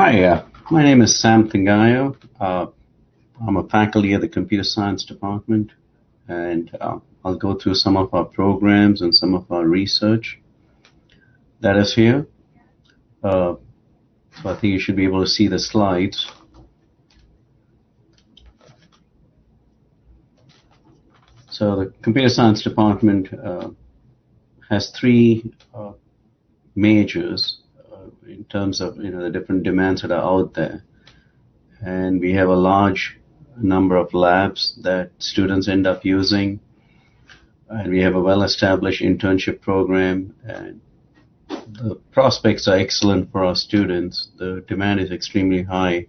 Hi, my name is Sam Thangiah. I'm a faculty at the Computer Science Department, and I'll go through some of our programs and some of our research that is here. So I think you should be able to see the slides. So the Computer Science Department has three majors in terms of the different demands that are out there, and we have a large number of labs that students end up using, and we have a well-established internship program, and the prospects are excellent for our students. The demand is extremely high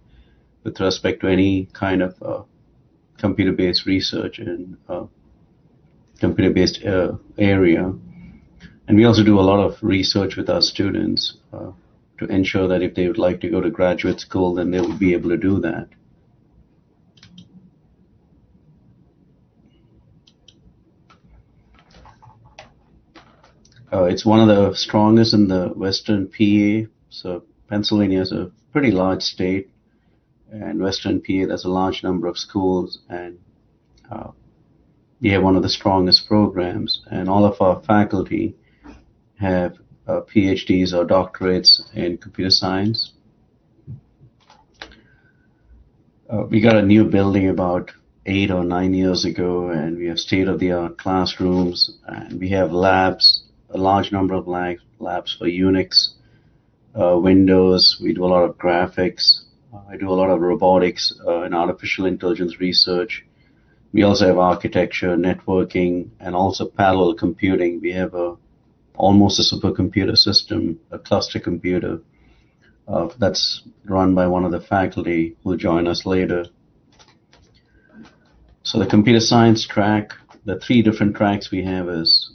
with respect to any kind of computer-based research and computer-based area. And we also do a lot of research with our students to ensure that if they would like to go to graduate school, then they will be able to do that. It's one of the strongest in the Western PA. So Pennsylvania is a pretty large state, and Western PA, there's a large number of schools, and we have one of the strongest programs, and all of our faculty have PhDs or doctorates in computer science. We got a new building about 8 or 9 years ago, and we have state-of-the-art classrooms, and we have labs, a large number of labs for Unix, Windows. We do a lot of graphics. I do a lot of robotics and artificial intelligence research. We also have architecture, networking, and also parallel computing. We have almost a supercomputer system, a cluster computer that's run by one of the faculty who will join us later. So the computer science track, the three different tracks we have is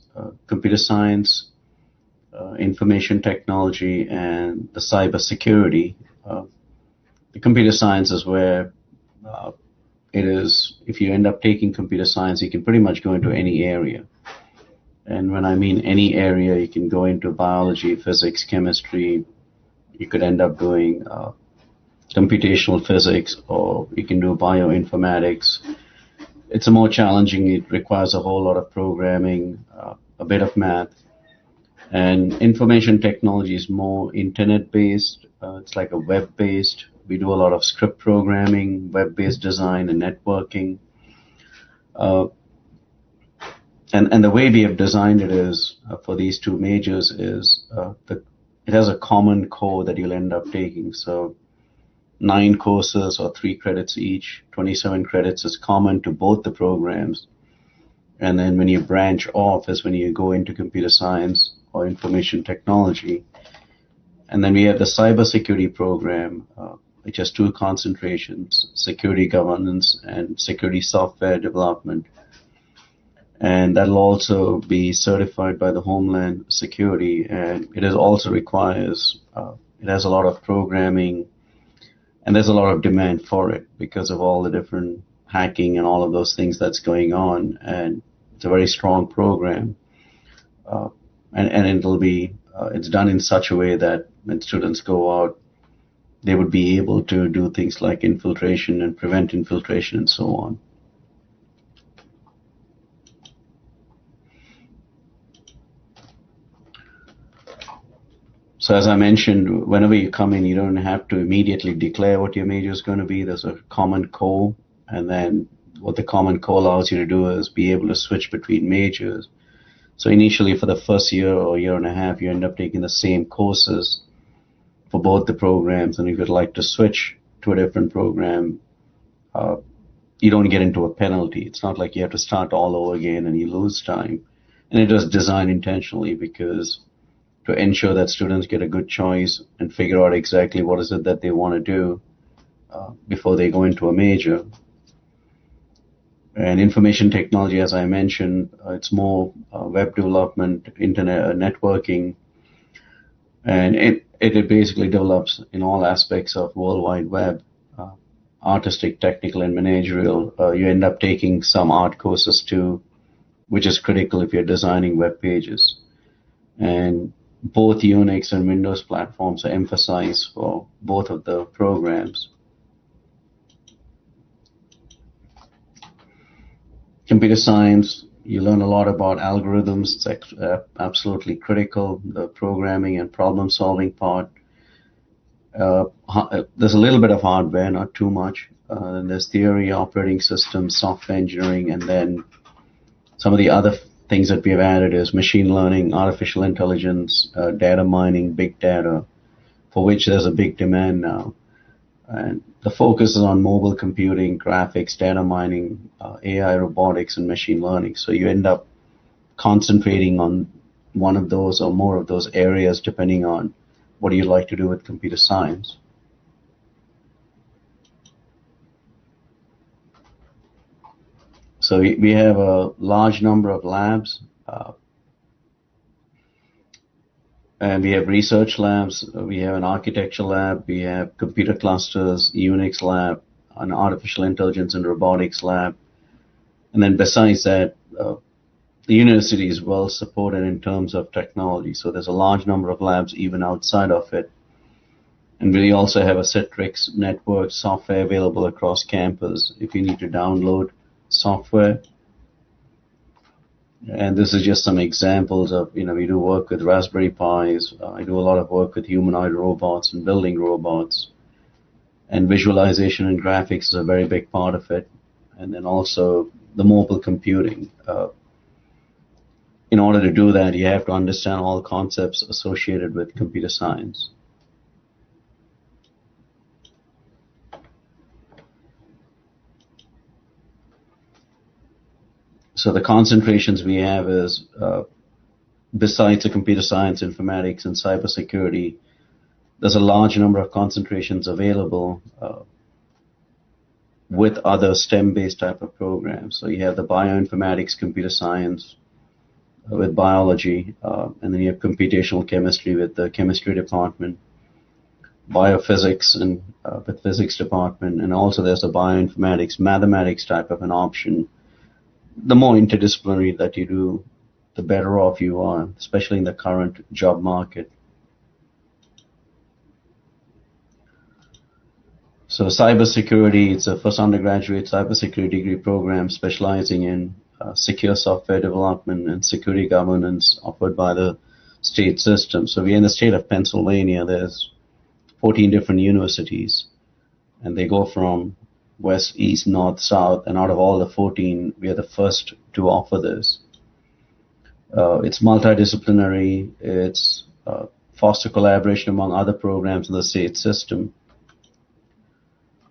computer science, information technology, and the cyber security. The computer science is where it is, if you end up taking computer science, you can pretty much go into any area. And when I mean any area, you can go into biology, physics, chemistry. You could end up doing computational physics, or you can do bioinformatics. It's more challenging. It requires a whole lot of programming, a bit of math. And information technology is more internet-based. It's like a web-based. We do a lot of script programming, web-based design, and networking. And the way we have designed it is, for these two majors, is it has a common core that you'll end up taking. So 9 courses or 3 credits each, 27 credits is common to both the programs. And then when you branch off is when you go into computer science or information technology. And then we have the cybersecurity program, which has 2 concentrations, security governance and security software development. And that'll also be certified by the Homeland Security, and it also requires, it has a lot of programming, and there's a lot of demand for it because of all the different hacking and all of those things that's going on, and it's a very strong program. And it'll be, it's done in such a way that when students go out, they would be able to do things like infiltration and prevent infiltration and so on. So as I mentioned, whenever you come in, you don't have to immediately declare what your major is going to be. There's a common core, and then what the common core allows you to do is be able to switch between majors. So initially for the first year or year and a half, you end up taking the same courses for both the programs, and if you'd like to switch to a different program, you don't get into a penalty. It's not like you have to start all over again and you lose time. And it was designed intentionally because to ensure that students get a good choice and figure out exactly what is it that they want to do before they go into a major. And information technology, as I mentioned, it's more web development, internet networking, and it basically develops in all aspects of World Wide Web, artistic, technical, and managerial. You end up taking some art courses too, which is critical if you're designing web pages. And both Unix and Windows platforms are emphasized for both of the programs. Computer science, you learn a lot about algorithms. It's absolutely critical, the programming and problem solving part. There's a little bit of hardware, not too much. And there's theory, operating systems, software engineering, and then some of the other things that we have added is machine learning, artificial intelligence, data mining, big data, for which there's a big demand now. And the focus is on mobile computing, graphics, data mining, AI, robotics, and machine learning. So you end up concentrating on one of those or more of those areas depending on what do you like to do with computer science. So we have a large number of labs, and we have research labs. We have an architecture lab. We have computer clusters, Unix lab, an artificial intelligence and robotics lab. And then besides that, the university is well supported in terms of technology. So there's a large number of labs even outside of it. And we also have a Citrix network software available across campus if you need to download software. And this is just some examples of, we do work with Raspberry Pis. I do a lot of work with humanoid robots and building robots. And visualization and graphics is a very big part of it. And then also the mobile computing. In order to do that, you have to understand all concepts associated with computer science. So the concentrations we have is, besides the computer science, informatics, and cybersecurity, there's a large number of concentrations available with other STEM-based type of programs. So you have the bioinformatics, computer science with biology, and then you have computational chemistry with the chemistry department, biophysics and with physics department, and also there's a bioinformatics, mathematics type of an option. The more interdisciplinary that you do, the better off you are, especially in the current job market. So cybersecurity, it's a first undergraduate cybersecurity degree program specializing in secure software development and security governance offered by the state system. So we're in the state of Pennsylvania. There's 14 different universities, and they go from west, east, north, south, and out of all the 14, we are the first to offer this. It's multidisciplinary. It's foster collaboration among other programs in the state system,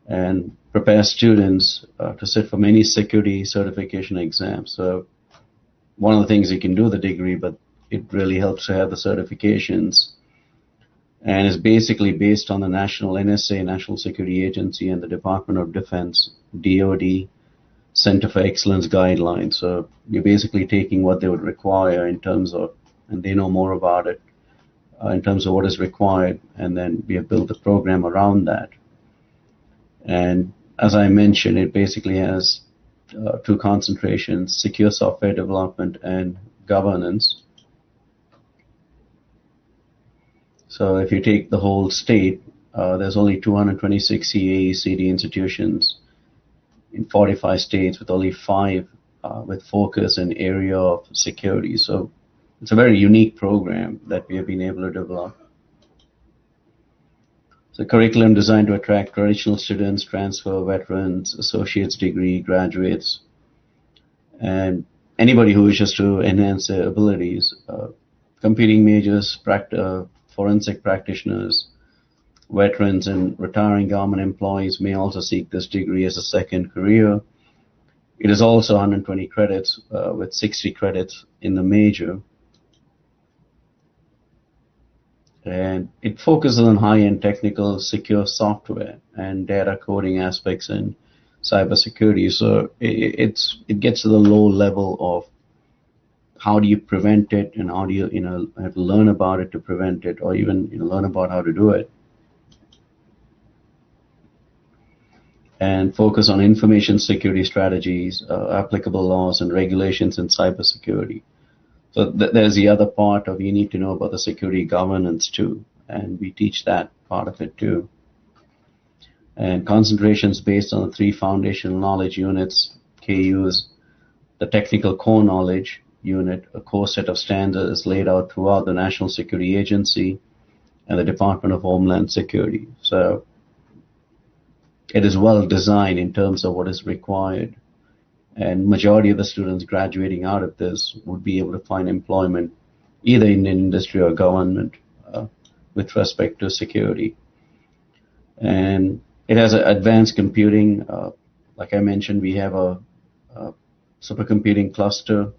and prepare students to sit for many security certification exams. So one of the things you can do the degree, but it really helps to have the certifications. And is basically based on the national NSA, National Security Agency, and the Department of Defense, DoD, Center for Excellence guidelines. So you're basically taking what they would require in terms of, and they know more about it, in terms of what is required, and then we have built the program around that. And as I mentioned, it basically has two concentrations: secure software development and governance. So if you take the whole state, there's only 226 CAE/CD institutions in 45 states, with only 5 with focus in area of security. So it's a very unique program that we have been able to develop. It's a curriculum designed to attract traditional students, transfer, veterans, associate's degree, graduates, and anybody who wishes to enhance their abilities. Competing majors, forensic practitioners, veterans, and retiring government employees may also seek this degree as a second career. It is also 120 credits with 60 credits in the major. And it focuses on high-end technical, secure software and data coding aspects in cybersecurity. So it gets to the low level of how do you prevent it, and how do you have to learn about it to prevent it, or even learn about how to do it. And focus on information security strategies, applicable laws and regulations in cybersecurity. So there's the other part of you need to know about the security governance too, and we teach that part of it too. And concentrations based on the three foundational knowledge units, KUs, the technical core knowledge unit, a core set of standards is laid out throughout the National Security Agency and the Department of Homeland Security. So it is well designed in terms of what is required. And majority of the students graduating out of this would be able to find employment either in industry or government with respect to security. And it has advanced computing. Like I mentioned, we have a supercomputing cluster,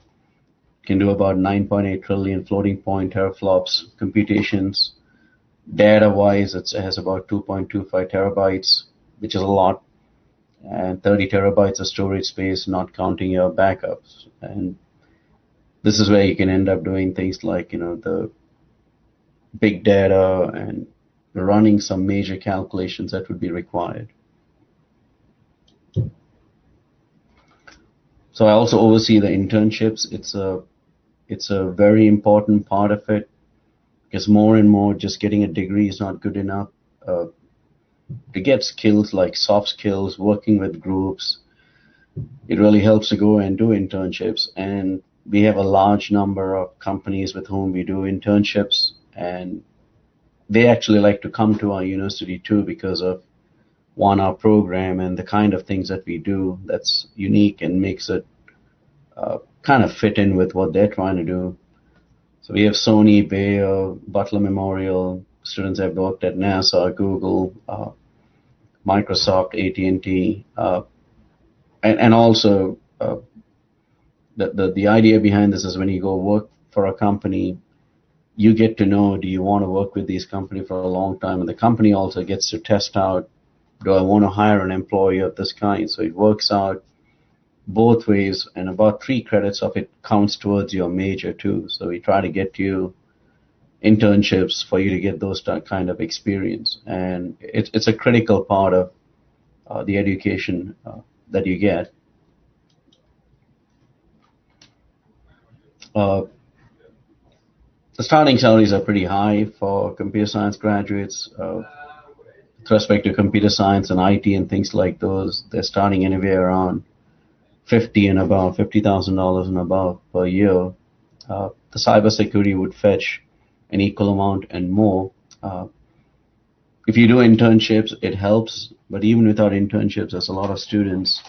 can do about 9.8 trillion floating point teraflops computations. Data-wise, it has about 2.25 terabytes, which is a lot, and 30 terabytes of storage space, not counting your backups. And this is where you can end up doing things like, the big data and running some major calculations that would be required. So I also oversee the internships. It's a very important part of it, because more and more just getting a degree is not good enough. To get skills like soft skills, working with groups, it really helps to go and do internships. And we have a large number of companies with whom we do internships, and they actually like to come to our university too because of, one, our program and the kind of things that we do that's unique and makes it kind of fit in with what they're trying to do. So we have Sony, Bayer, Butler Memorial, students have worked at NASA, Google, Microsoft, AT&T, and also the idea behind this is when you go work for a company, you get to know, do you want to work with these companies for a long time? And the company also gets to test out, do I want to hire an employee of this kind? So it works out both ways, and about 3 credits of it counts towards your major too. So we try to get you internships for you to get those kind of experience. And it's a critical part of the education that you get. The starting salaries are pretty high for computer science graduates. With respect to computer science and IT and things like those, they're starting anywhere around $50,000 and above per year. The cybersecurity would fetch an equal amount and more. If you do internships, it helps, but even without internships, there's a lot of students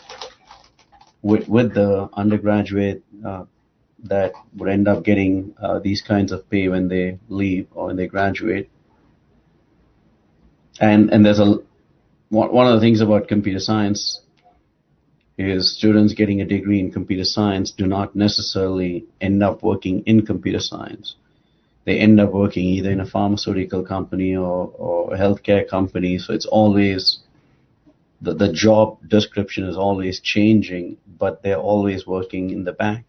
with the undergraduate that would end up getting these kinds of pay when they leave or when they graduate. And there's one of the things about computer science is students getting a degree in computer science do not necessarily end up working in computer science. They end up working either in a pharmaceutical company or a healthcare company. So it's always, the job description is always changing, but they're always working in the back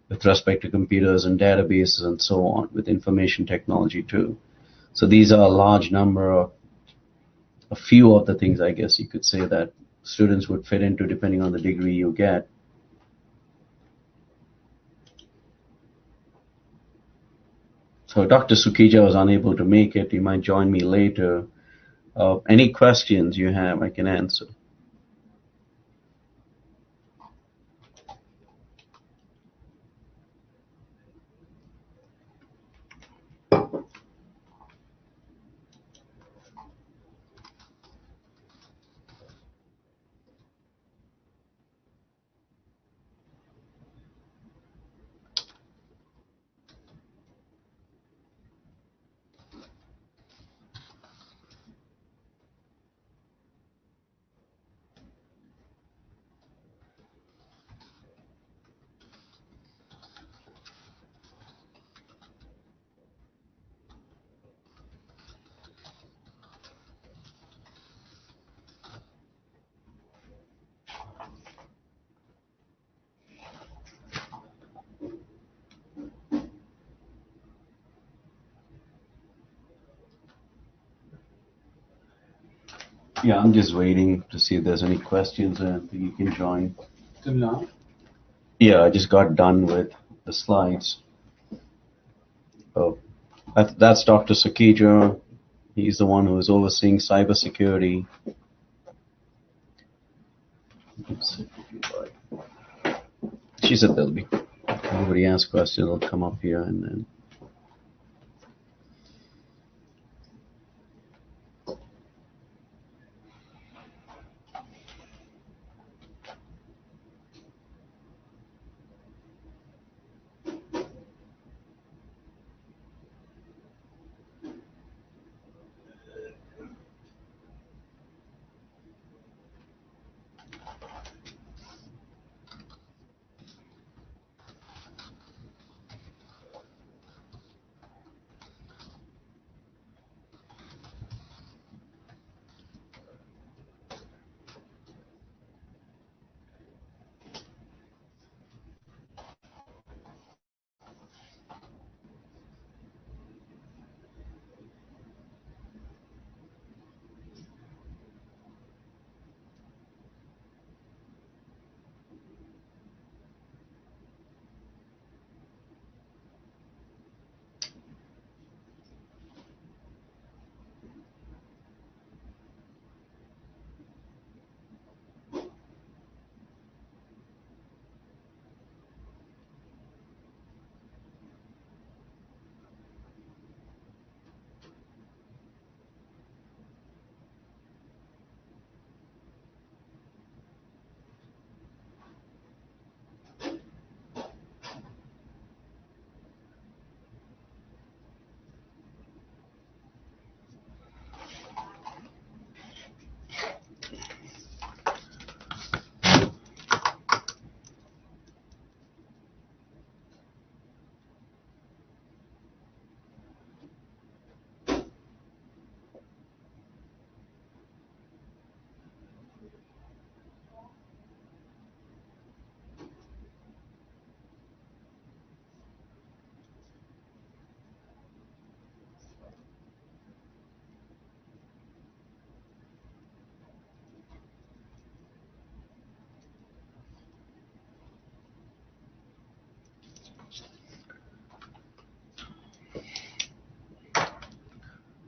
with respect to computers and databases and so on, with information technology too. So these are a large number of, a few of the things, I guess you could say, that students would fit into depending on the degree you get. So Dr. Sukija was unable to make it. He might join me later. Any questions you have, I can answer. Yeah, I'm just waiting to see if there's any questions and you can join. Still on? Yeah, I just got done with the slides. That's Dr. Sakija. He's the one who is overseeing cybersecurity. She said there'll be, everybody asks questions, they'll come up here and then.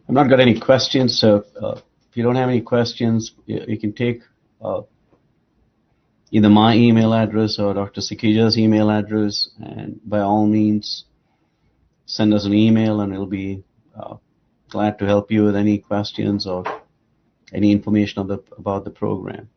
I've not got any questions, so if you don't have any questions, you can take either my email address or Dr. Sakija's email address, and by all means, send us an email, and we'll be glad to help you with any questions or any information about the program.